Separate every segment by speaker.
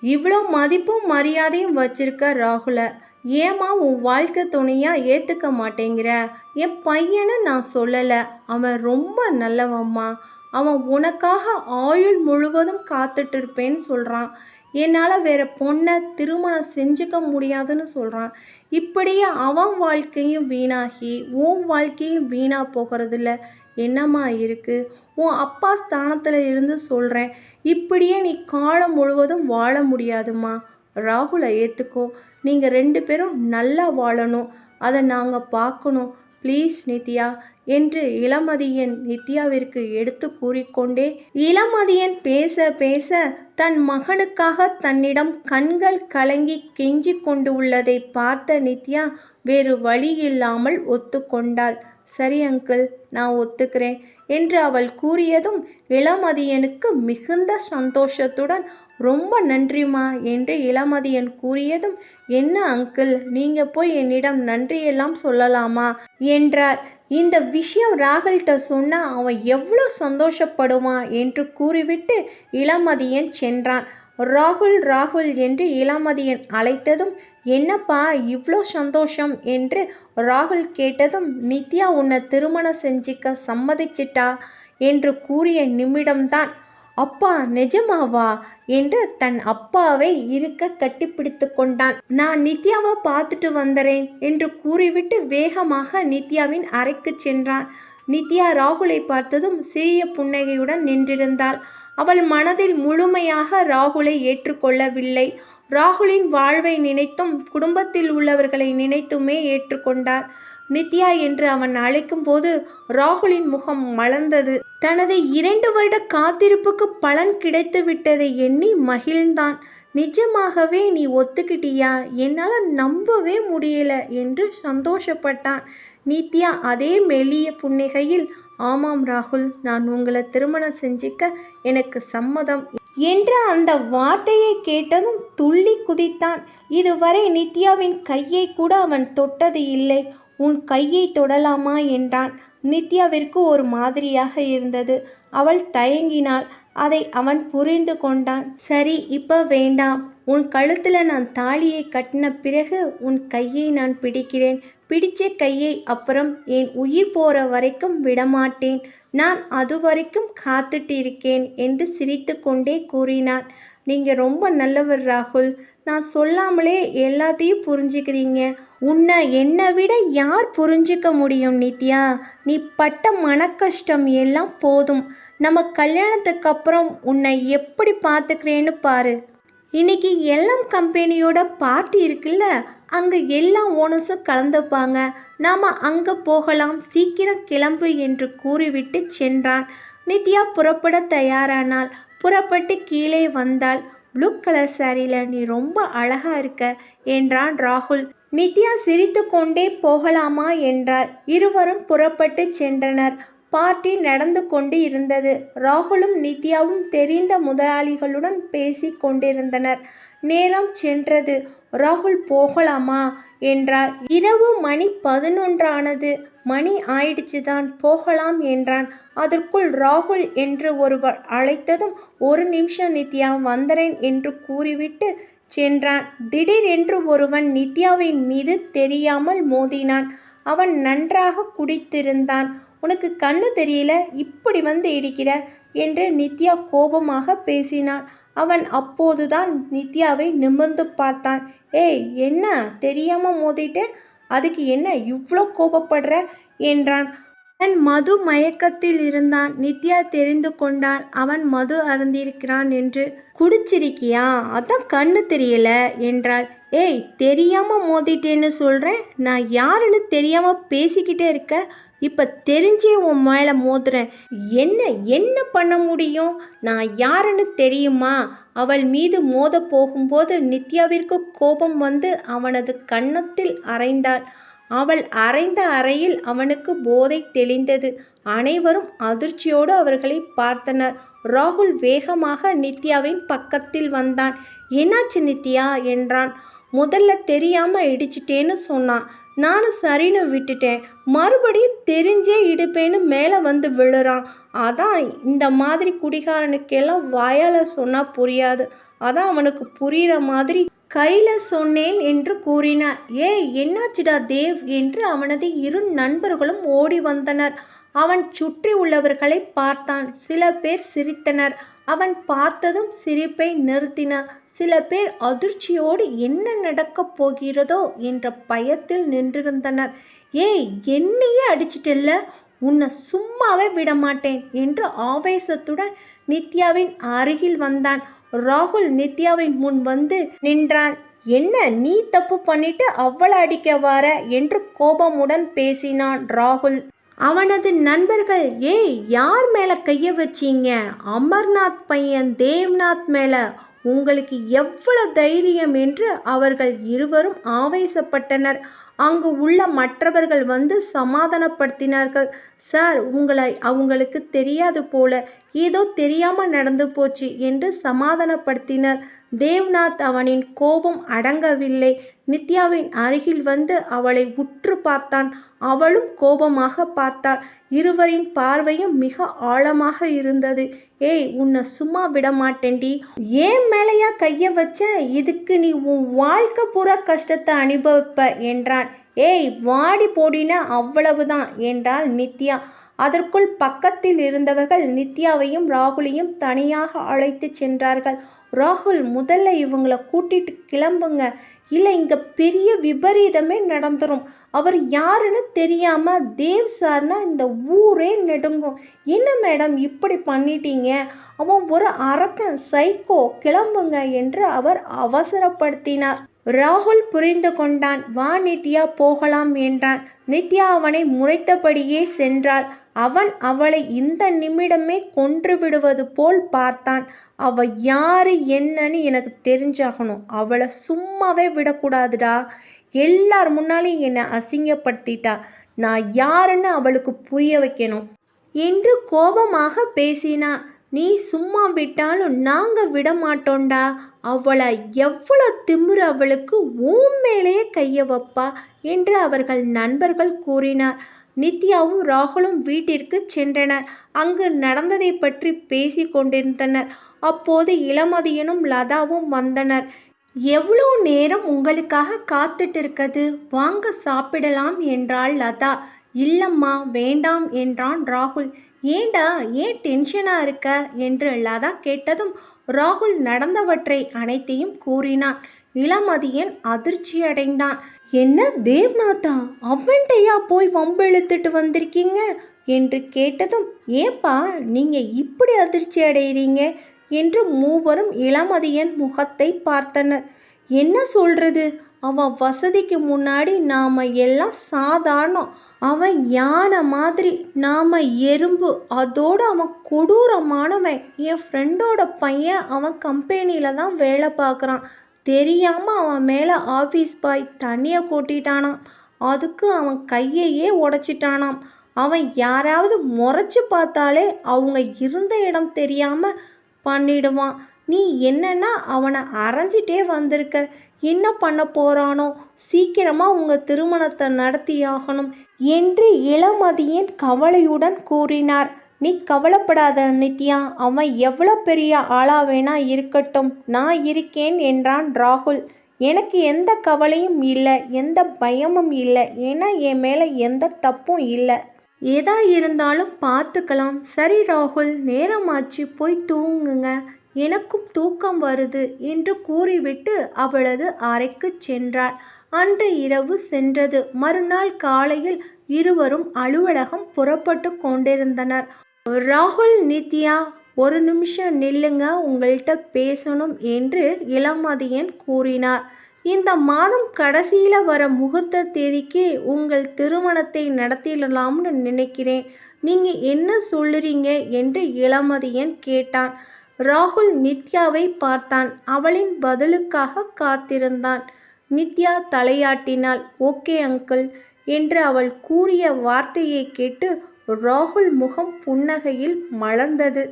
Speaker 1: இவ்வளோ மதிப்பும் மரியாதையும் வச்சிருக்க ராகுல ஏம்மா உன் வாழ்க்கை துணையா ஏற்றுக்க மாட்டேங்கிற? என் பையனை நான் சொல்லலை, அவன் ரொம்ப நல்லவம்மா. அவன் உனக்காக ஆயுள் முழுவதும் காத்துட்டு இருப்பேன்னு சொல்கிறான். என்னால் வேற பொண்ணை திருமணம் செஞ்சுக்க முடியாதுன்னு சொல்கிறான். இப்படியே அவன் வாழ்க்கையும் வீணாகி உன் வாழ்க்கையும் வீணாக போகிறதில்ல என்னம்மா இருக்குது? உன் அப்பா ஸ்தானத்தில் இருந்து சொல்கிறேன், இப்படியே நீ காலம் முழுவதும் வாழ முடியாதும்மா. ராகுலை ஏற்றுக்கோ. நீங்கள் 2 பேரும் நல்லா வாழணும், அதை நாங்கள் பார்க்கணும். ப்ளீஸ் நித்யா என்று இளமதியன் நித்யாவிற்கு எடுத்து கூறிக்கொண்டே இளமதியன் பேச பேச தன் மகனுக்காக தன்னிடம் கண்கள் கலங்கி கெஞ்சி கொண்டு உள்ளதை பார்த்த நித்யா வேறு வழி இல்லாமல் ஒத்துக்கொண்டாள். சரி அங்கிள், நான் ஒத்துக்கிறேன் என்று அவள் கூறியதும் இளமதியனுக்கு மிகுந்த சந்தோஷத்துடன் ரொம்ப நன்றிம்மா என்று இளமதியன் கூறியதும், என்ன அங்கிள், நீங்கள் போய் என்னிடம் நன்றியெல்லாம் சொல்லலாமா என்றார். இந்த விஷயம் ராகுல்கிட்ட சொன்னால் அவன் எவ்வளோ சந்தோஷப்படுவான் என்று கூறிவிட்டு இளமதியன் சென்றான். ராகுல் ராகுல் என்று இளமதியன் அழைத்ததும், என்னப்பா இவ்வளோ சந்தோஷம் என்று ராகுல் கேட்டதும், நித்யா உன்னை திருமணம் செஞ்சிக்க சம்மதிச்சிட்டா என்று கூறிய நிமிடம்தான், அப்பா நிஜமாவா என்று தன் அப்பாவை இருக்க கட்டிப்பிடித்து கொண்டான். நான் நித்யாவை பார்த்துட்டு வந்துறேன் என்று கூறிவிட்டு வேகமாக நித்யாவின் அறைக்கு சென்றான். நித்யா ராகுலை பார்த்ததும் சிறிய புன்னகையுடன் நின்றிருந்தாள். அவள் மனதில் முழுமையாக ராகுலை ஏற்றுக்கொள்ளவில்லை. ராகுலின் வாழ்வை நினைத்தும் குடும்பத்தில் உள்ளவர்களை நினைத்துமே ஏற்றுக்கொண்டார். நித்யா என்று அவன் அழைக்கும் போது ராகுலின் முகம் மலர்ந்தது. தனது 2 வருட காத்திருப்புக்கு பலன் கிடைத்து விட்டதை எண்ணி மகிழ்ந்தான். நிஜமாகவே நீ ஒத்துக்கிட்டியா? என்னால் நம்பவே முடியல என்று சந்தோஷப்பட்டான். நித்யா அதே மெல்லிய புன்னகையில், ஆமாம் ராகுல், நான் உங்களை திருமணம் செஞ்சுக்க எனக்கு சம்மதம் என்ற அந்த வார்த்தையை கேட்டதும் துள்ளி குதித்தான். இதுவரை நித்யாவின் கையை கூட அவன் தொட்டது இல்லை. உன் கையை தொடலாமா என்றான். நித்யாவிற்கு ஒரு மாதிரியாக இருந்தது. அவள் தயங்கினாள். அதை அவன் புரிந்து கொண்டான். சரி, இப்போ வேண்டாம். உன் கழுத்தில் நான் தாலியை கட்டின பிறகு உன் கையை நான் பிடிக்கிறேன். பிடிச்ச கையை அப்புறம் என் உயிர் போகிற வரைக்கும் விடமாட்டேன். நான் அது வரைக்கும் காத்துட்டு இருக்கேன் என்று சிரித்து கொண்டே கூறினான். நீங்கள் ரொம்ப நல்லவர் ராகுல். நான் சொல்லாமலே எல்லாத்தையும் புரிஞ்சுக்கிறீங்க. உன்னை என்னை விட யார் புரிஞ்சிக்க முடியும் நித்யா? நீ பட்ட மன கஷ்டம் எல்லாம் போதும். நம்ம கல்யாணத்துக்கு அப்புறம் உன்னை எப்படி பார்த்துக்கிறேன்னு பாரு. இன்னைக்கு எல்லாம் கம்பெனியோட பார்ட்டி இருக்குல்ல, அங்கே எல்லா ஓனர்ஸும் கலந்துப்பாங்க. நாம் அங்கே போகலாம், சீக்கிரம் கிளம்பு என்று கூறிவிட்டு சென்றான். நித்யா புறப்பட தயாரானாள். புறப்பட்டு கீழே வந்தாள். ப்ளூ கலர் சாரியில் நீ ரொம்ப அழகா இருக்க என்றான் ராகுல். நித்யா சிரித்து கொண்டே போகலாமா என்றாள். இருவரும் புறப்பட்டு சென்றனர். பார்ட்டி நடந்து கொண்டு இருந்தது. ராகுலும் நித்யாவும் தெரிந்த முதலாளிகளுடன் பேசி கொண்டிருந்தனர். நேரம் சென்றது. ராகுல் போகலாமா என்றாள். இரவு மணி 11 ஆனது. மணி ஆயிடுச்சுதான், போகலாம் என்றான். அதற்குள் ராகுல் என்று ஒருவர் அழைத்ததும், ஒரு நிமிஷம் நித்யா, வந்துறேன் என்று கூறிவிட்டு சென்றான். திடீரென்று ஒருவன் நித்யாவின் மீது தெரியாமல் மோதினான். அவன் நன்றாக குடித்திருந்தான். உனக்கு கண்ணு தெரியல, இப்படி வந்து இடிக்கிற என்று நித்யா கோபமாக பேசினான். அவன் அப்போதுதான் நித்யாவை நிமிர்ந்து பார்த்தான். ஏய், என்ன தெரியாம மோதிட்டேன், அதுக்கு என்ன இவ்வளோ கோபப்படுற என்றான். அவன் மது மயக்கத்தில் இருந்தான். நித்யா தெரிந்து கொண்டான் அவன் மது அருந்திருக்கிறான் என்று. குடிச்சிருக்கியா? அதான் கண்ணு தெரியல என்றாள். ஏய், தெரியாமல் மோதிட்டேன்னு சொல்கிறேன். நான் யாருன்னு தெரியாமல் பேசிக்கிட்டே இருக்க. இப்போ தெரிஞ்சே உன் மேலே மோதுறேன். என்ன பண்ண முடியும்? நான் யாருன்னு தெரியுமா? அவள் மீது மோத போகும்போது நித்யாவிற்கு கோபம் வந்து அவனது கன்னத்தில் அறைந்தாள். அவள் அறைந்த அறையில் அவனுக்கு போதை தெளிந்தது. அனைவரும் அதிர்ச்சியோடு அவர்களை பார்த்தனர். ராகுல் வேகமாக நித்யாவின் பக்கத்தில் வந்தான். என்னாச்சு நித்யா என்றான். முதல்ல தெரியாமல் இடிச்சிட்டேன்னு சொன்னான். நானும் சரின்னு விட்டுட்டேன். மறுபடியும் தெரிஞ்சே இடுப்பேன்னு மேலே வந்து விழுறான். அதான் இந்த மாதிரி குடிகாரனுக்கெல்லாம் வாயால் சொன்னால் புரியாது. அதான் அவனுக்கு புரிகிற மாதிரி கையில சொன்னேன் என்று கூறினார். ஏய் என்னாச்சுடா தேவ் என்று அவனது இரு நண்பர்களும் ஓடி வந்தனர். அவன் சுற்றி உள்ளவர்களை பார்த்தான். சில பேர் சிரித்தனர். அவன் பார்த்ததும் சிரிப்பை நிறுத்தினார். சில பேர் அதிர்ச்சியோடு என்ன நடக்கப் போகிறதோ என்ற பயத்தில் நின்றிருந்தனர். ஏய் என்னையே அடிச்சிட்டல்ல, உன்னை சும்மாவே விடமாட்டேன் என்று ஆவேசத்துடன் நித்யாவின் அருகில் வந்தான். ராகுல் நித்யாவின் முன் வந்து நின்றான். என்ன நீ தப்பு பண்ணிட்டு அவளை அடிக்க வர என்று கோபமுடன் பேசினான் ராகுல். அவனது நண்பர்கள் ஏய் யார் மேலே கையை வச்சீங்க? அமர்நாத் பையன் தேவ்நாத் மேலே உங்களுக்கு எவ்வளவு தைரியம் என்று அவர்கள் இருவரும் ஆவேசப்பட்டனர். அங்கு உள்ள மற்றவர்கள் வந்து சமாதானப்படுத்தினார்கள். சார் அவங்களுக்கு தெரியாது போல, ஏதோ தெரியாமல் நடந்து போச்சு என்று சமாதானப்படுத்தினர். தேவ்நாத் அவனின் கோபம் அடங்கவில்லை. நித்யாவின் அருகில் வந்து அவளை உற்று பார்த்தான். அவளும் கோபமாக பார்த்தாள். இருவரின் பார்வையும் மிக ஆழமாக இருந்தது. ஏய் உன்னை சும்மா விட மாட்டேன்டி, ஏன் மேலையா கைய வச்ச? இதுக்கு நீ உன் வாழ்க்கை பூரா கஷ்டத்தை அனுபவிப்ப என்றான். ஏய் வாடி போடின அவ்வளவுதான் என்றாள் நித்யா. அதற்குள் பக்கத்தில் இருந்தவர்கள் நித்யாவையும் ராகுலையும் தனியாக அழைத்து சென்றார்கள். ராகுல் முதல்ல இவங்களை கூட்டிட்டு கிளம்புங்க, இல்லை இங்கே பெரிய விபரீதமே நடந்துடும். அவர் யாருன்னு தெரியாம தேவ் சார்னா இந்த ஊரே நெடுங்கும். என்ன மேடம் இப்படி பண்ணிட்டீங்க? அவன் ஒரு அரக்கன், சைக்கோ, கிளம்புங்க என்று அவர் அவசரப்படுத்தினார். ராகுல் புரிந்து கொண்டான். வா நித்யா போகலாம் என்றான். நித்யா அவனை முறைத்தபடியே சென்றாள். அவன் அவளை இந்த நிமிடமே கொன்று விடுவது போல் பார்த்தான். அவ யாரு என்னன்னு எனக்கு தெரிஞ்சாகணும். அவளை சும்மாவே விடக்கூடாதுடா. எல்லார் முன்னாலையும் என்னை அசிங்கப்படுத்திட்டா. நான் யாருன்னு அவளுக்கு புரிய வைக்கணும் என்று கோபமாக பேசினான். நீ சும்மா விட்டாலும் நாங்கள் விட மாட்டோண்டா. அவளை எவ்வளோ திமிரு அவளுக்கு, ஊம் மேலேயே கைய வைப்பா என்று அவர்கள் நண்பர்கள் கூறினார். நித்யாவும் ராகுலும் வீட்டிற்கு சென்றனர். அங்கு நடந்ததை பற்றி பேசி கொண்டிருந்தனர். அப்போது இளமதியனும் லதாவும் வந்தனர். எவ்வளோ நேரம் உங்களுக்காக காத்துட்டு இருக்குது, வாங்க சாப்பிடலாம் என்றாள் லதா. இல்லம்மா வேண்டாம் என்றான் ராகுல். ஏண்டா ஏன் டென்ஷனாக இருக்க என்று லதா கேட்டதும் ராகுல் நடந்தவற்றை அனைத்தையும் கூறினான். இளமதியன் அதிர்ச்சியடைந்தான். என்ன தேவ்நாத்தா, அவன்கிட்டயா போய் வம்பு இழுத்துட்டு வந்திருக்கீங்க என்று கேட்டதும் ஏப்பா நீங்கள் இப்படி அதிர்ச்சி அடைகிறீங்க என்று மூவரும் இளமதியன் முகத்தை பார்த்தனர். என்ன சொல்றது, அவன் வசதிக்கு முன்னாடி நாம் எல்லாம் சாதாரணம். அவன் யானை மாதிரி, நாம் எறும்பு. அதோடு அவன் கொடூரமானவன். என் ஃப்ரெண்டோட பையன் அவன் கம்பெனியில் தான் வேலை பார்க்குறான். தெரியாமல் அவன் மேலே ஆஃபீஸ் பாய் தண்ணியை கொட்டிட்டானாம். அதுக்கு அவன் கையையே உடைச்சிட்டானாம். அவன் யாராவது முறைச்சி பார்த்தாலே அவங்க இருந்த இடம் தெரியாமல் பண்ணிடுவான். நீ என்னன்னா அவனை அரைஞ்சிட்டே வந்திருக்க. என்ன பண்ண போகிறானோ? சீக்கிரமாக உங்கள் திருமணத்தை நடத்தியாகணும் என்று இளமதியின் கவலையுடன் கூறினார். நீ கவலைப்படாத நித்யா, அவன் எவ்வளோ பெரிய ஆளா வேணா இருக்கட்டும், நான் இருக்கேன் என்றான் ராகுல். எனக்கு எந்த கவலையும் இல்லை, எந்த பயமும் இல்லை. ஏன்னா என் மேலே எந்த தப்பும் இல்லை. ஏதா இருந்தாலும் பார்த்துக்கலாம். சரி ராகுல், நேரமாச்சு, போய் தூங்குங்க, எனக்கும் தூக்கம் வருது என்று கூறிவிட்டு அவளது அறைக்கு சென்றாள். அன்று இரவு சென்றது. மறுநாள் காலையில் இருவரும் அலுவலகம் புறப்பட்டு கொண்டிருந்தனர். ராகுல், நித்யா ஒரு நிமிஷம் நில்லுங்க, உங்கள்கிட்ட பேசணும் என்று இளமதியன் கூறினார். இந்த மாதம் கடைசியில் வர முகூர்த்த தேதிக்கு உங்கள் திருமணத்தை நடத்திடலாம்னு நினைக்கிறேன். நீங்கள் என்ன சொல்லுறீங்க என்று இளமதியன் கேட்டான். ராகுல் நித்யாவை பார்த்தான். அவளின் பதிலுக்காக காத்திருந்தான். நித்யா தலையாட்டினாள். ஓகே அங்கிள் என்று அவள் கூறிய வார்த்தையை கேட்டு ராகுல் முகம் புன்னகையில் மலர்ந்தது.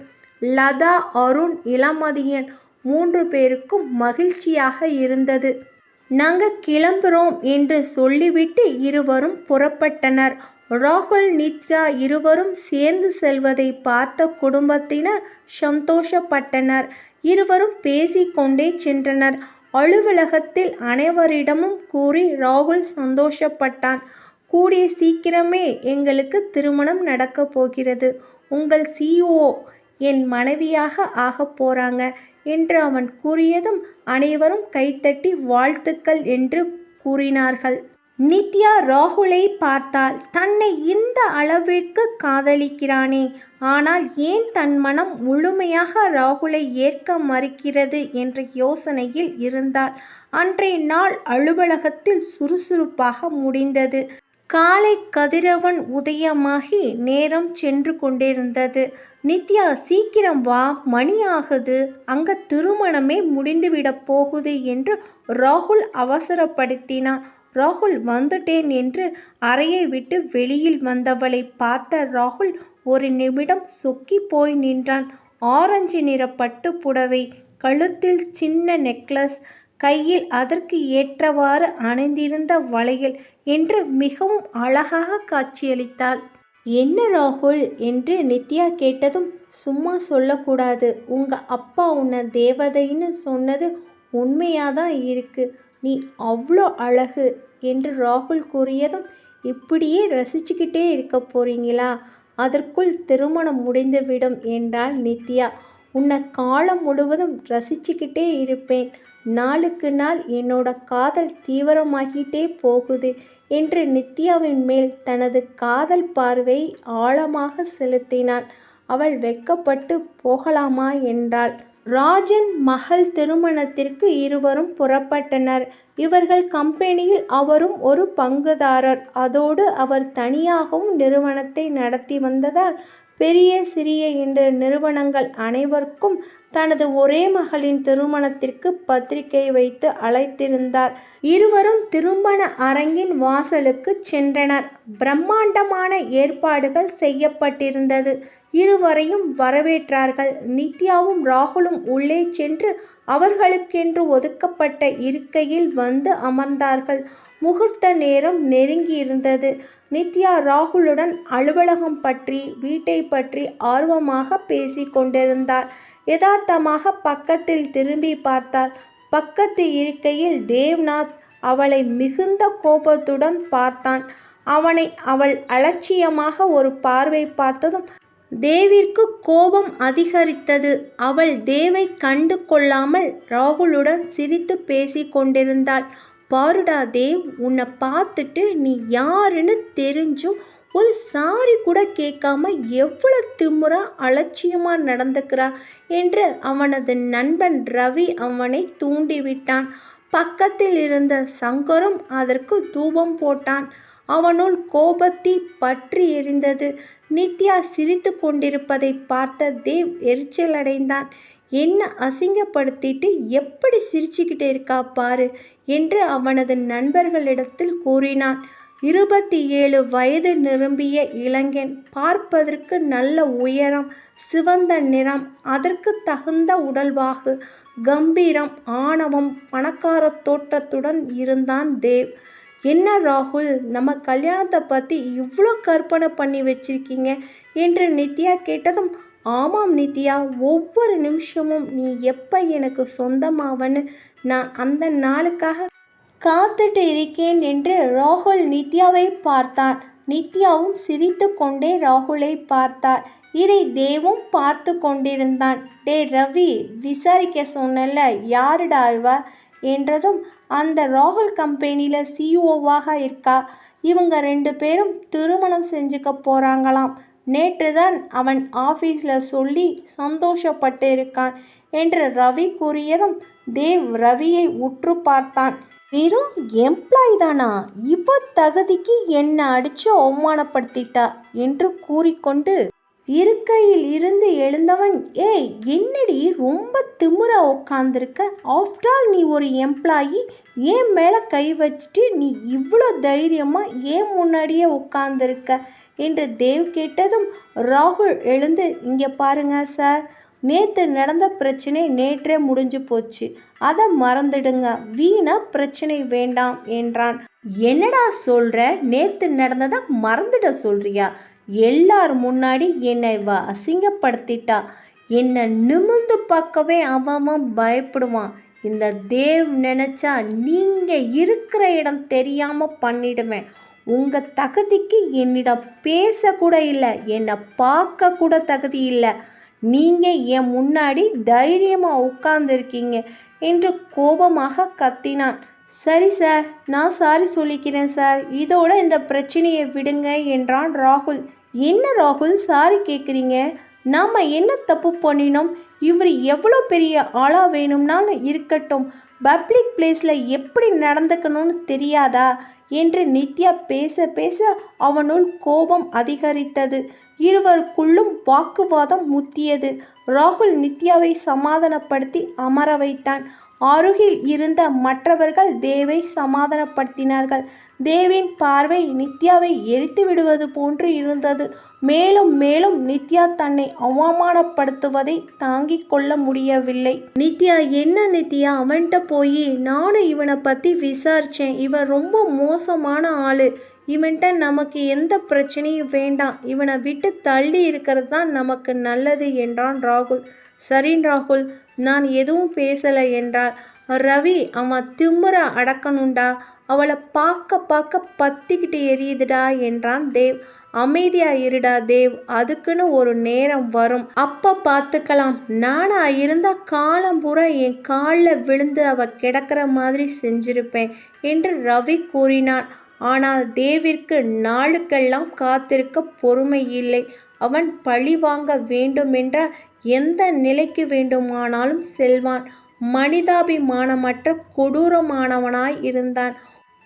Speaker 1: லதா, அருண், இளமதியன் 3 பேருக்கும் மகிழ்ச்சியாக இருந்தது. நாங்கள் கிளம்புறோம் என்று சொல்லிவிட்டு இருவரும் புறப்பட்டனர். ராகுல் நித்யா இருவரும் சேர்ந்து செல்வதை பார்த்த குடும்பத்தினர் சந்தோஷப்பட்டனர். இருவரும் பேசிக்கொண்டே சென்றனர். அலுவலகத்தில் அனைவரிடமும் கூறி ராகுல் சந்தோஷப்பட்டான். கூடிய சீக்கிரமே எங்களுக்கு திருமணம் நடக்கப் போகிறது. உங்கள் CEO என் மனைவியாக ஆகப் போறாங்க என்று அவன் கூறியதும் அனைவரும் கைத்தட்டி வாழ்த்துக்கள் என்று கூறினார்கள். நித்யா ராகுலை பார்த்தாள். தன்னை இந்த அளவிற்கு காதலிக்கிறானே, ஆனால் ஏன் தன் மனம் முழுமையாக ராகுலை ஏற்க மறுக்கிறது என்ற யோசனையில் இருந்தாள். அன்றைய நாள் அலுவலகத்தில் சுறுசுறுப்பாக முடிந்தது. காலை கதிரவன் உதயமாகி நேரம் சென்று கொண்டிருந்தது. நித்யா, சீக்கிரம் வா, மணி ஆகுது, அங்க திருமணமே முடிந்துவிடப் போகுது என்று ராகுல் அவசரப்படுத்தினான். ராகுல் வந்துட்டேன் என்று அறையை விட்டு வெளியில் வந்தவளை பார்த்த ராகுல் ஒரு நிமிடம் சொக்கி போய் நின்றான். ஆரஞ்சு நிற பட்டு புடவை, கழுத்தில் சின்ன நெக்லஸ், கையில் அதற்கு ஏற்றவாறு அணிந்திருந்த வளையல் என்று மிகவும் அழகாக காட்சியளித்தாள். என்ன ராகுல் என்று நித்யா கேட்டதும், சும்மா சொல்லக்கூடாது, உங்க அப்பா உன்னை தேவதைன்னு சொன்னது உண்மையாதான் இருக்கு, நீ அவ்வளோ அழகு என்று ராகுல் கூறியதும், இப்படியே ரசிச்சுக்கிட்டே இருக்க போறீங்களா? அதற்குள் திருமணம் முடிந்துவிடும் என்றாள் நித்யா. உன்னை காலம் முழுவதும் ரசிச்சுக்கிட்டே இருப்பேன். நாளுக்கு நாள் என்னோட காதல் தீவிரமாகிட்டே போகுது என்று நித்யாவின் மேல் தனது காதல் பார்வை ஆழமாக செலுத்தினான். அவள் வெட்கப்பட்டு போகலாமா என்றாள். ராஜன் மகள் திருமணத்திற்கு இருவரும் புறப்பட்டனர். இவர்கள் கம்பெனியில் அவரும் ஒரு பங்குதாரர். அதோடு அவர் தனியாகவும் நிறுவனத்தை நடத்தி வந்ததால் பெரிய சிறிய என்ற நிறுவனங்கள் அனைவருக்கும் தனது ஒரே மகளின் திருமணத்திற்கு பத்திரிகை வைத்து அழைத்திருந்தார். இருவரும் திருமண அரங்கின் வாசலுக்கு சென்றனர். பிரம்மாண்டமான ஏற்பாடுகள் செய்யப்பட்டிருந்தது. இருவரையும் வரவேற்றார்கள். நித்யாவும் ராகுலும் உள்ளே சென்று அவர்களுக்கென்று ஒதுக்கப்பட்ட இருக்கையில் வந்து அமர்ந்தார்கள். முகூர்த்த நேரம் நெருங்கியிருந்தது. நித்யா ராகுலுடன் அலுவலகம் பற்றி, வீட்டை பற்றி ஆர்வமாக பேசி கொண்டிருந்தாள். யதார்த்தமாக பக்கத்தில் திரும்பி பார்த்தாள். பக்கத்து இருக்கையில் தேவ்நாத் அவளை மிகுந்த கோபத்துடன் பார்த்தான். அவள் அலட்சியமாக ஒரு பார்வை பார்த்ததும் தேவிற்கு கோபம் அதிகரித்தது. அவள் தேவை கண்டு கொள்ளாமல் ராகுலுடன் சிரித்து பேசி கொண்டிருந்தாள். பாருடா தேவ், உன்னை பார்த்துட்டு நீ யாருன்னு தெரிஞ்சும் ஒரு சாரி கூட கேட்காம எவ்வளோ திமுறா அலட்சியமா நடந்துக்கிறா என்று அவனது நண்பன் ரவி அவனை தூண்டிவிட்டான். பக்கத்தில் இருந்த சங்கரும் அதற்கு தூபம் போட்டான். அவனுள் கோபத்தி பற்றி எரிந்தது. நித்யா சிரித்து கொண்டிருப்பதை பார்த்த தேவ் எரிச்சலடைந்தான். என்ன அசிங்கப்படுத்திட்டு எப்படி சிரிச்சுக்கிட்டு இருக்கா பாரு என்று அவனது நண்பர்களிடத்தில் கூறினான். 27 வயது நிரம்பிய இளைஞன், பார்ப்பதற்கு நல்ல உயரம், சிவந்த நிறம், அதற்கு தகுந்த உடல்வாகு, கம்பீரம், ஆணவம், பணக்கார தோற்றத்துடன் இருந்தான் தேவ். என்ன ராகுல், நம்ம கல்யாணத்தை பற்றி இவ்வளோ கற்பனை பண்ணி வச்சிருக்கீங்க என்று நித்யா கேட்டதும், ஆமாம் நித்யா, ஒவ்வொரு நிமிஷமும் நீ எப்போ எனக்கு சொந்தமாவன்னு நான் அந்த நாளுக்காக காத்துட்டு இருக்கேன் என்று ராகுல் நித்யாவை பார்த்தான். நித்யாவும் சிரித்து கொண்டே ராகுலை பார்த்தார். இதை தேவும் பார்த்து கொண்டிருந்தான். டே ரவி, விசாரிக்க சொன்னல, யாருடா இவ என்றதும், அந்த ராகுல் கம்பெனியில் CEOவாக இருக்கா. இவங்க 2 பேரும் திருமணம் செஞ்சுக்க போகிறாங்களாம். நேற்று தான் அவன் ஆஃபீஸில் சொல்லி சந்தோஷப்பட்டு இருக்கான் என்று ரவி கூறியதும் தேவ் ரவியை உற்று பார்த்தான். வெறும் எம்ப்ளாய் தானா, இவ தகுதிக்கு என்னை அடித்து அவமானப்படுத்திட்டா என்று கூறிக்கொண்டு இருக்கையில் இருந்து எழுந்தவன், ஏய் என்னடி ரொம்ப திமிரா உட்காந்துருக்க, ஆஃப்டர் ஆல் நீ ஒரு எம்ப்ளாயி, ஏன் மேலே கை வச்சுட்டு நீ இவ்வளோ தைரியமாக ஏன் முன்னாடியே உட்காந்துருக்க என்று தேவ் கேட்டதும் ராகுல் எழுந்து, இங்கே பாருங்க சார், நேற்று நடந்த பிரச்சனை நேற்றே முடிஞ்சு போச்சு, அதை மறந்துடுங்க, வீணா பிரச்சனை வேண்டாம் என்றான். என்னடா சொல்ற? நேற்று நடந்ததை மறந்துட சொல்றியா? எல்லார் முன்னாடி என்னை அசிங்கப்படுத்திட்டா. என்னை நிமிர்ந்து பார்க்கவே அவன் பயப்படுவான். இந்த தேவ் நினைச்சா நீங்க இருக்கிற இடம் தெரியாம பண்ணிடுவேன். உங்க தகுதிக்கு என்னிடம் பேச கூட இல்லை, என்னை பார்க்க கூட தகுதி இல்லை. நீங்க என் முன்னாடி தைரியமா உட்கார்ந்துருக்கீங்க என்று கோபமாக கத்தினான். சரி சார், நான் சாரி சொல்லிக்கிறேன் சார், இதோட இந்த பிரச்சனையை விடுங்க என்றான் ராகுல். என்ன ராகுல் சாரி கேட்குறீங்க? நாம் என்ன தப்பு பண்ணினோம்? இவர் எவ்வளோ பெரிய ஆளாக வேணும்னாலும் இருக்கட்டும், பப்ளிக் பிளேஸில் எப்படி நடந்துக்கணும்னு தெரியாதா என்று நித்யா பேச பேச அவனுள் கோபம் அதிகரித்தது. இருவருக்குள்ளும் வாக்குவாதம் முத்தியது. ராகுல் நித்யாவை சமாதானப்படுத்தி அமர வைத்தான். அருகில் இருந்த மற்றவர்கள் தேவை சமாதானப்படுத்தினார்கள். தேவின் பார்வை நித்யாவை எரித்து விடுவது போன்று இருந்தது. மேலும் மேலும் நித்யா தன்னை அவமானப்படுத்துவதை தாங்கிக் கொள்ள முடியவில்லை. நித்யா, என்ன நித்யா, அவன்கிட்ட போய் நானும் இவனை பற்றி விசாரித்தேன், இவன் ரொம்ப மோசமான ஆள், இவன்கிட்ட நமக்கு எந்த பிரச்சனையும் வேண்டாம், இவனை விட்டு தள்ளி இருக்கிறது தான் நமக்கு நல்லது என்றான் ராகுல். சரின் ராகுல், நான் எதுவும் பேசலை என்றார் ரவி. அவன் திமுற அடக்கணுண்டா, அவளை பார்க்க பார்க்க பத்திக்கிட்டு எரியுதுடா என்றான் தேவ். அமைதியா இருடா தேவ், அதுக்குன்னு ஒரு நேரம் வரும், அப்ப பார்த்துக்கலாம். நானா இருந்தா காலம் பூரா என் காலில் விழுந்து அவ கிடக்கிற மாதிரி செஞ்சிருப்பேன் என்று ரவி கூறினான். ஆனால் தேவிற்கு நாளுக்கெல்லாம் காத்திருக்க பொறுமை இல்லை. அவன் பழி வாங்க வேண்டுமென்ற எந்த நிலைக்கு வேண்டுமானாலும் செல்வான். மனிதாபிமானமற்ற கொடூரமானவனாய் இருந்தான்.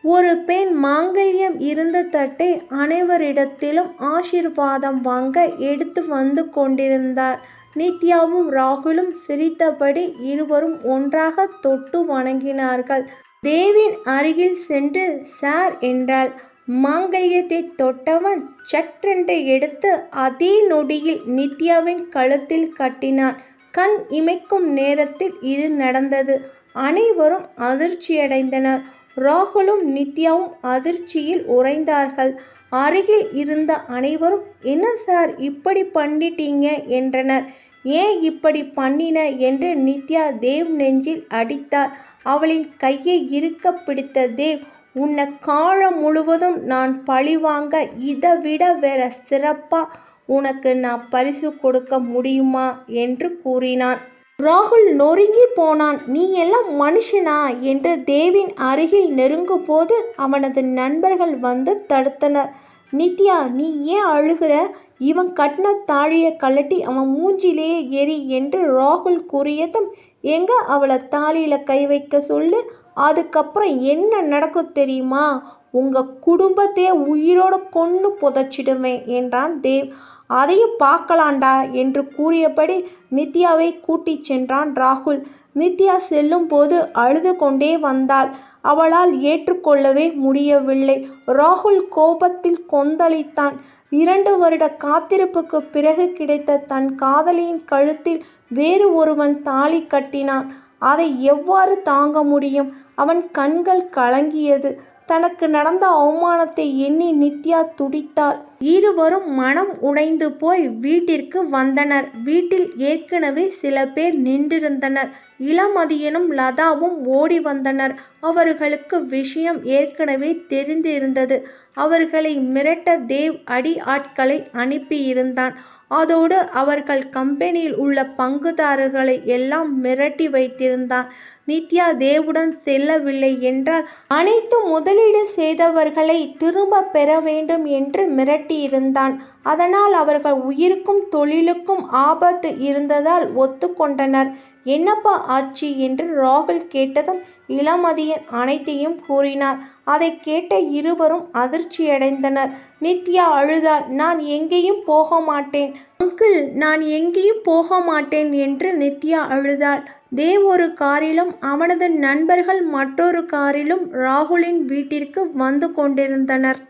Speaker 1: ஒரு பெண் மாங்கல்யம் இருந்த தட்டை அனைவரிடத்திலும் ஆசீர்வாதம் வாங்க எடுத்து வந்து கொண்டிருந்தார். நித்யாவும் ராகுலும் சிரித்தபடி இருவரும் ஒன்றாக தொட்டு வணங்கினார்கள். தேவின் அருகில் சென்று சார் என்றாள். மாங்கல்யத்தை தொட்டவன் சற்றென்று எடுத்து அதே நொடியில் நித்யாவின் கழுத்தில் கட்டினான். கண் இமைக்கும் நேரத்தில் இது நடந்தது. அனைவரும் அதிர்ச்சியடைந்தனர். ராகுலும் நித்யாவும் அதிர்ச்சியில் உறைந்தார்கள். அருகில் இருந்த அனைவரும் என்ன சார் இப்படி பண்ணிட்டீங்க என்றனர். ஏன் இப்படி பண்ணின என்று நித்யா தேவ் நெஞ்சில் அடித்தார். அவளின் கையை இறுக்க பிடித்த தேவ், உன்னை காலம் முழுவதும் நான் பழிவாங்க இதை விட வேற சிறப்பா உனக்கு நான் பரிசு கொடுக்க முடியுமா என்று கூறினான். ராகுல் நொறுங்கி போனான். நீ எல்லாம் மனுஷனா என்று தேவின் அருகில் நெருங்கும் போது அவனது நண்பர்கள் வந்து தடுத்தனர். நித்யா, நீ ஏன் அழுகிற? இவன் கட்டின தாழியை கழட்டி அவன் மூஞ்சிலேயே எரி என்று ராகுல் கூறியதும், எங்க அவளை தாலியில கை வைக்க சொல்லு, அதுக்கப்புறம் என்ன நடக்கும் தெரியுமா? உங்க குடும்பத்தையே உயிரோட கொன்று புதைச்சிடுவேன் என்றான் தேவ். அதையும் பார்க்கலாண்டா என்று கூறியபடி நித்யாவை கூட்டி சென்றான் ராகுல். நித்யா செல்லும் போது அழுது கொண்டே வந்தாள். அவளால் ஏற்றுக்கொள்ளவே முடியவில்லை. ராகுல் கோபத்தில் கொந்தளித்தான். 2 வருட காத்திருப்புக்கு பிறகு கிடைத்த தன் காதலியின் கழுத்தில் வேறு ஒருவன் தாலி கட்டினான். அதை எவ்வாறு தாங்க முடியும்? அவன் கண்கள் கலங்கியது. தனக்கு நடந்த அவமானத்தை எண்ணி நித்யா துடித்தாள். இருவரும் மனம் உடைந்து போய் வீட்டிற்கு வந்தனர். வீட்டில் ஏற்கனவே சில பேர் நின்றிருந்தனர். இளமதியனும் லதாவும் ஓடி வந்தனர். அவர்களுக்கு விஷயம் ஏற்கனவே தெரிந்திருந்தது. அவர்களை மிரட்ட தேவ் அடி ஆட்களை அனுப்பியிருந்தான். அதோடு அவர்கள் கம்பெனியில் உள்ள பங்குதாரர்களை எல்லாம் மிரட்டி வைத்திருந்தான். நித்யா தேவுடன் செல்லவில்லை என்றால் அனைத்து முதலீடு செய்தவர்களை திரும்ப பெற வேண்டும் என்று மிரட்டியிருந்தான். அதனால் அவர்கள் உயிருக்கும் தொழிலுக்கும் ஆபத்து இருந்ததால் ஒத்துக்கொண்டனர். என்னப்பா ஆச்சு என்று ராகுல் கேட்டதும் இளமதியன் அனைத்தையும் கூறினார். அதை கேட்ட இருவரும் அதிர்ச்சியடைந்தனர். நித்யா அழுதாள். நான் எங்கேயும் போக மாட்டேன் அங்கிள், நான் எங்கேயும் போக மாட்டேன் என்று நித்யா அழுதாள். தேவ் ஒரு காரிலும் அவனது நண்பர்கள் மற்றொரு காரிலும் ராகுலின் வீட்டிற்கு வந்து கொண்டிருந்தனர்.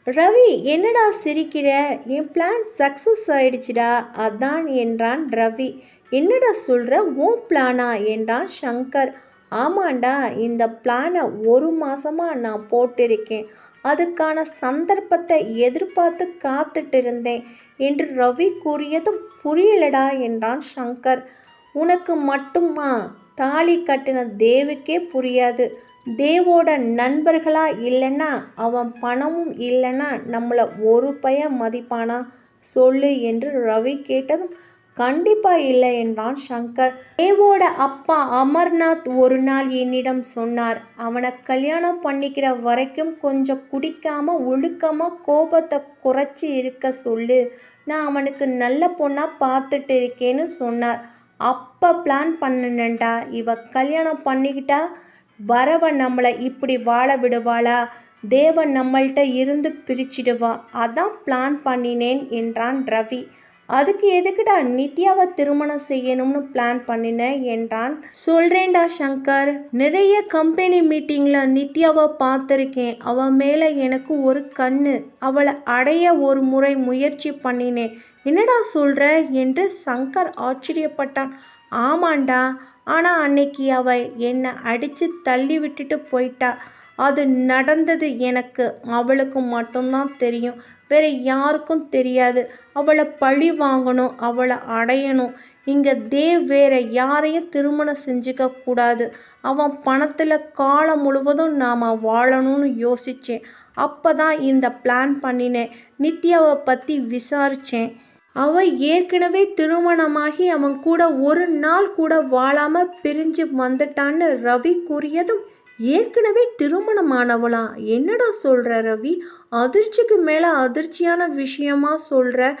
Speaker 1: ரவி, என்னடா சிரிக்கிற? என் பிளான் சக்ஸஸ் ஆயிடுச்சுடா, அதான் என்றான் ரவி. என்னடா சொல்கிற, உன் பிளானா என்றான் சங்கர். ஆமாண்டா, இந்த பிளானை 1 மாசமாக நான் போட்டிருக்கேன். அதுக்கான சந்தர்ப்பத்தை எதிர்பார்த்து காத்துட்டு இருந்தேன் என்று ரவி கூறியதும் புரியலடா என்றான் சங்கர். உனக்கு மட்டுமா? தாலி கட்டின தேவுக்கே புரியாது. தேவோட நண்பர்களா இல்லைன்னா, அவன் பணமும் இல்லைன்னா நம்மளை ஒரு பையன் மதிப்பானா சொல்லு என்று ரவி கேட்டதும் கண்டிப்பா இல்லை என்றான் சங்கர். தேவோட அப்பா அமர்நாத் ஒரு நாள் என்னிடம் சொன்னார், அவனை கல்யாணம் பண்ணிக்கிற வரைக்கும் கொஞ்சம் குடிக்காம ஒழுக்கமா கோபத்தை குறைச்சி இருக்க சொல்லு, நான் அவனுக்கு நல்ல பொண்ணா பார்த்துட்டு இருக்கேன்னு சொன்னார். அப்போ பிளான் பண்ணினேன்டா. இவ கல்யாணம் பண்ணிக்கிட்டா வரவ நம்மளை இப்படி வாழ விடுவாளா? தேவன் நம்மள்கிட்ட இருந்து பிரிச்சிடுவா. அதான் பிளான் பண்ணினேன் என்றான் ரவி. அதுக்கு எதுக்குடா நித்யாவை திருமணம் செய்யணும்னு பிளான் பண்ணினேன் என்றான். சொல்கிறேன்டா சங்கர், நிறைய கம்பெனி மீட்டிங்கில் நித்யாவை பார்த்துருக்கேன். அவன் மேலே எனக்கு ஒரு கண்ணு. அவளை அடைய ஒரு முறை முயற்சி பண்ணினேன். என்னடா சொல்கிற என்று சங்கர் ஆச்சரியப்பட்டான். ஆமாண்டா, ஆனால் அன்னைக்கு அவள் என்னை அடித்து தள்ளி விட்டுட்டு போயிட்டா. அது நடந்தது எனக்கு அவளுக்கு மட்டும்தான் தெரியும், வேறு யாருக்கும் தெரியாது. அவளை பழி வாங்கணும், அவளை அடையணும். இங்கே தேவ் வேற யாரையும் திருமணம் செஞ்சுக்க கூடாது. அவன் பணத்தில் காலம் முழுவதும் நாம் வாழணும்னு யோசித்தேன். அப்போ தான் இந்த பிளான் பண்ணினேன். நித்யாவை பற்றி விசாரித்தேன். அவள் ஏற்கனவே திருமணமாகி அவன் கூட ஒரு நாள் கூட வாழாமல் பிரிஞ்சு வந்துட்டான்னு ரவி கூறியதும், ஏற்கனவே திருமணமானவளா? என்னடா சொல்கிற ரவி? அதிர்ச்சிக்கு மேலே அதிர்ச்சியான விஷயமா சொல்கிற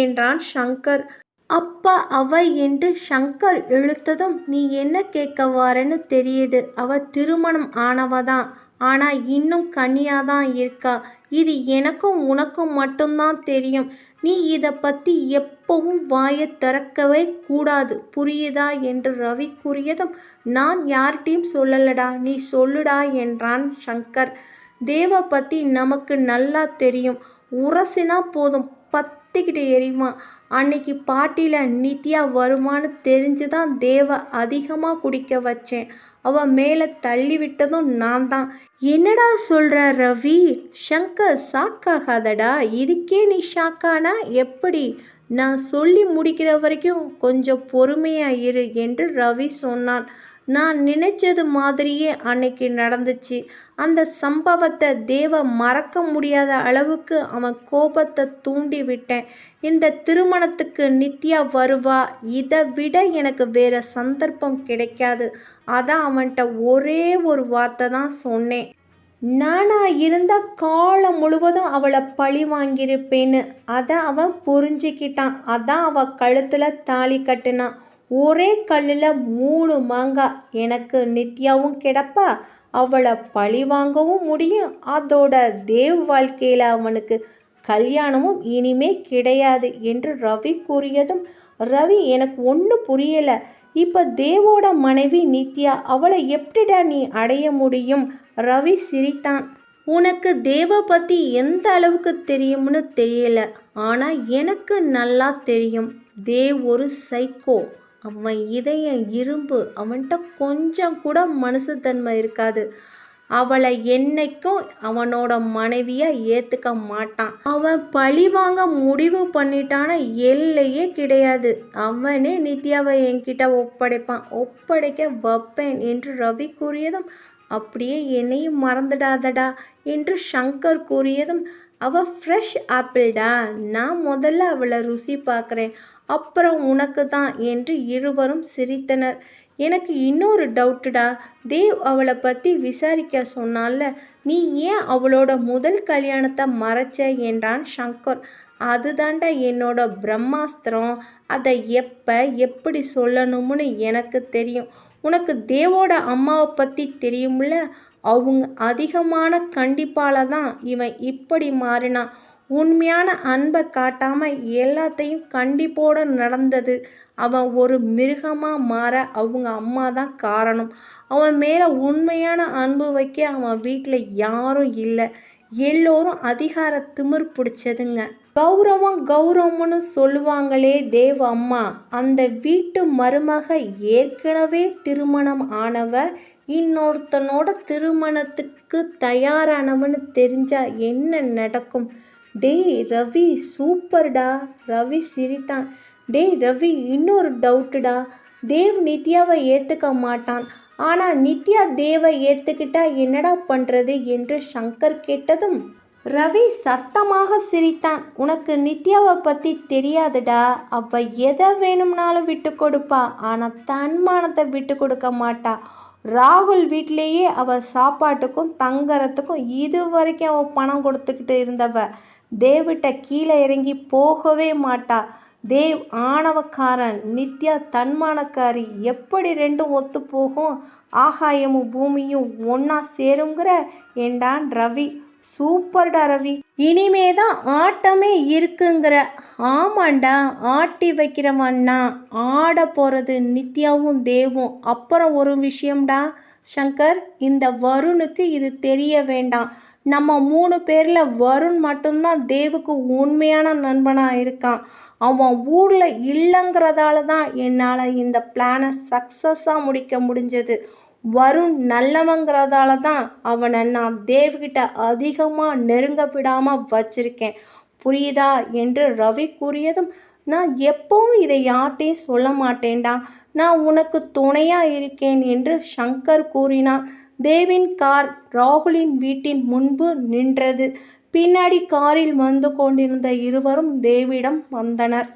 Speaker 1: என்றான் சங்கர். அப்பா அவ என்று சங்கர் இழுத்ததும், நீ என்ன கேட்க வாரன்னு தெரியுது. அவ திருமணம் ஆனவதான், ஆனால் இன்னும் கன்னியாதான் இருக்கா. இது எனக்கும் உனக்கும் மட்டும்தான் தெரியும். நீ இதை பற்றி எப்பவும் வாயை திறக்கவே கூடாது, புரியுதா என்று ரவி கூறியதும், நான் யார்கிட்டையும் சொல்லலடா, நீ சொல்லுடா என்றான் சங்கர். தேவ பற்றி நமக்கு நல்லா தெரியும். உரசினா போதும் பத்திக்கிட்டு எரிவான். அன்னைக்கு பாட்டியில் நித்யா வருமானு தெரிஞ்சுதான் தேவ அதிகமாக குடிக்க வச்சேன். அவள் மேலே தள்ளி விட்டதும் நான் தான். என்னடா சொல்கிற ரவி? சங்கர் ஷாக்காகாதடா. இதுக்கே நீ ஷாக்கானா எப்படி? நான் சொல்லி முடிக்கிற வரைக்கும் கொஞ்சம் பொறுமையாக இரு என்று ரவி சொன்னான். நான் நினைச்சது மாதிரியே அன்னைக்கு நடந்துச்சு. அந்த சம்பவத்தை தேவ மறக்க முடியாத அளவுக்கு அவன் கோபத்தை தூண்டி விட்டேன். இந்த திருமணத்துக்கு நித்யா வருவா, இதை விட எனக்கு வேற சந்தர்ப்பம் கிடைக்காது. அதான் அவன்கிட்ட ஒரே ஒரு வார்த்தை தான் சொன்னேன். நானா இருந்தால் காலம் முழுவதும் அவளை பழி வாங்கியிருப்பேன்னு. அதை அவன் புரிஞ்சுக்கிட்டான். அதான் அவள் கழுத்தில் தாலி கட்டினான். ஒரே கல்லில் 3 மாங்காய். எனக்கு நித்யாவும் கிடப்பா, அவளை பழி வாங்கவும் முடியும். அதோட தேவ் வாழ்க்கையில் அவனுக்கு கல்யாணமும் இனிமே கிடையாது என்று ரவி கூறியதும், ரவி எனக்கு ஒன்றும் புரியலை. இப்போ தேவோட மனைவி நித்யா, அவளை எப்படிடா நீ அடைய முடியும்? ரவி சிரித்தான். உனக்கு தேவ பற்றி எந்த அளவுக்கு தெரியும்னு தெரியல, ஆனால் எனக்கு நல்லா தெரியும். தேவ் ஒரு சைக்கோ. அவன் இதயம் இரும்பு. அவன்கிட்ட கொஞ்சம் கூட மனுஷத்தன்மை இருக்காது. அவளை என்னைக்கும் அவனோட மனைவியாக ஏற்றுக்க மாட்டான். அவன் பழி வாங்க முடிவு பண்ணிட்டான எல்லையே கிடையாது. அவனே நித்யாவை என்கிட்ட ஒப்படைப்பான், ஒப்படைக்க வைப்பேன் என்று ரவி கூறியதும், அப்படியே என்னையும் மறந்துடாதடா என்று சங்கர் கூறியதும், அவள் ஃப்ரெஷ் ஆப்பிள்டா, நான் முதல்ல அவளை ருசி பார்க்குறேன், அப்புறம் உனக்கு தான் என்று இருவரும் சிரித்தனர். எனக்கு இன்னொரு டவுட்டுடா. தேவ் அவளை பற்றி விசாரிக்க சொன்னால, நீ ஏன் அவளோட முதல் கல்யாணத்தை மறைச்ச என்றான் சங்கர். அதுதாண்டா என்னோட பிரம்மாஸ்திரம். அதை எப்போ எப்படி சொல்லணும்னு எனக்கு தெரியும். உனக்கு தேவோட அம்மாவை பற்றி தெரியும்ல, அவங்க அதிகமான கண்டிப்பால தான் இவன் இப்படி மாறினான். உண்மையான அன்பை காட்டாமல் எல்லாத்தையும் கண்டிப்போடு நடந்தது. அவன் ஒரு மிருகமாக மாற அவங்க அம்மா தான் காரணம். அவன் மேலே உண்மையான அன்பு வைக்க அவன் வீட்டில் யாரும் இல்லை. எல்லோரும் அதிகார திமிர் பிடிச்சதுங்க. கௌரவம் கௌரவம்னு சொல்லுவாங்களே தேவ் அம்மா, அந்த வீட்டு மருமக ஏற்கனவே திருமணம் ஆனவ, இன்னொருத்தனோட திருமணத்துக்கு தயாரானவன்னு தெரிஞ்சா என்ன நடக்கும்? டேய் ரவி, சூப்பர்டா. ரவி சிரித்தான். டேய் ரவி, இன்னொரு டவுட்டுடா. தேவ் நித்யாவை ஏத்துக்க மாட்டான். ஆனா நித்யா தேவை ஏத்துக்கிட்டா என்னடா பண்றது என்று சங்கர் கேட்டதும் ரவி சத்தமாக சிரித்தான். உனக்கு நித்யாவை பற்றி தெரியாதுடா. அவ எதை வேணும்னாலும் விட்டு கொடுப்பா, ஆனால் தன்மானத்தை விட்டு கொடுக்க மாட்டா. ராகுல் வீட்டிலேயே அவள் சாப்பாட்டுக்கும் தங்கறதுக்கும் இது வரைக்கும் அவள் பணம் கொடுத்துக்கிட்டு இருந்தவ. தேவிட்ட கீழே இறங்கி போகவே மாட்டா. தேவ் ஆணவக்காரன், நித்யா தன்மானக்காரி. எப்படி ரெண்டும் ஒத்து போகும்? ஆகாயமும் பூமியும் ஒன்றா சேருங்கிற என்றான் ரவி. சூப்பர்டா ரவி, இனிமேதான் ஆட்டமே இருக்குங்கிற? ஆமாண்டா, ஆட்டி வைக்கிறவன்னா. ஆட போகிறது நித்யாவும் தேவும். அப்புறம் ஒரு விஷயம்டா சங்கர், இந்த வருணுக்கு இது தெரிய வேண்டாம். நம்ம 3 பேரில் வருண் மட்டும்தான் தேவுக்கு உண்மையான நண்பனாக இருக்கான். அவன் ஊரில் இல்லைங்கிறதால தான் என்னால் இந்த பிளானை சக்ஸஸாக முடிக்க முடிஞ்சது. வருண் நல்லவங்கிறதால தான் அவனை நான் தேவ்கிட்ட அதிகமாக நெருங்க விடாமல் வச்சிருக்கேன். புரியுதா என்று ரவி கூறியதும், நான் எப்பவும் இதை யார்கிட்டையும் சொல்ல மாட்டேன்டா. நான் உனக்கு துணையாக இருக்கேன் என்று சங்கர் கூறினான். தேவின் கார் ராகுலின் வீட்டின் முன்பு நின்றது. பின்னாடி காரில் வந்து கொண்டிருந்த இருவரும் தேவிடம் வந்தனர்.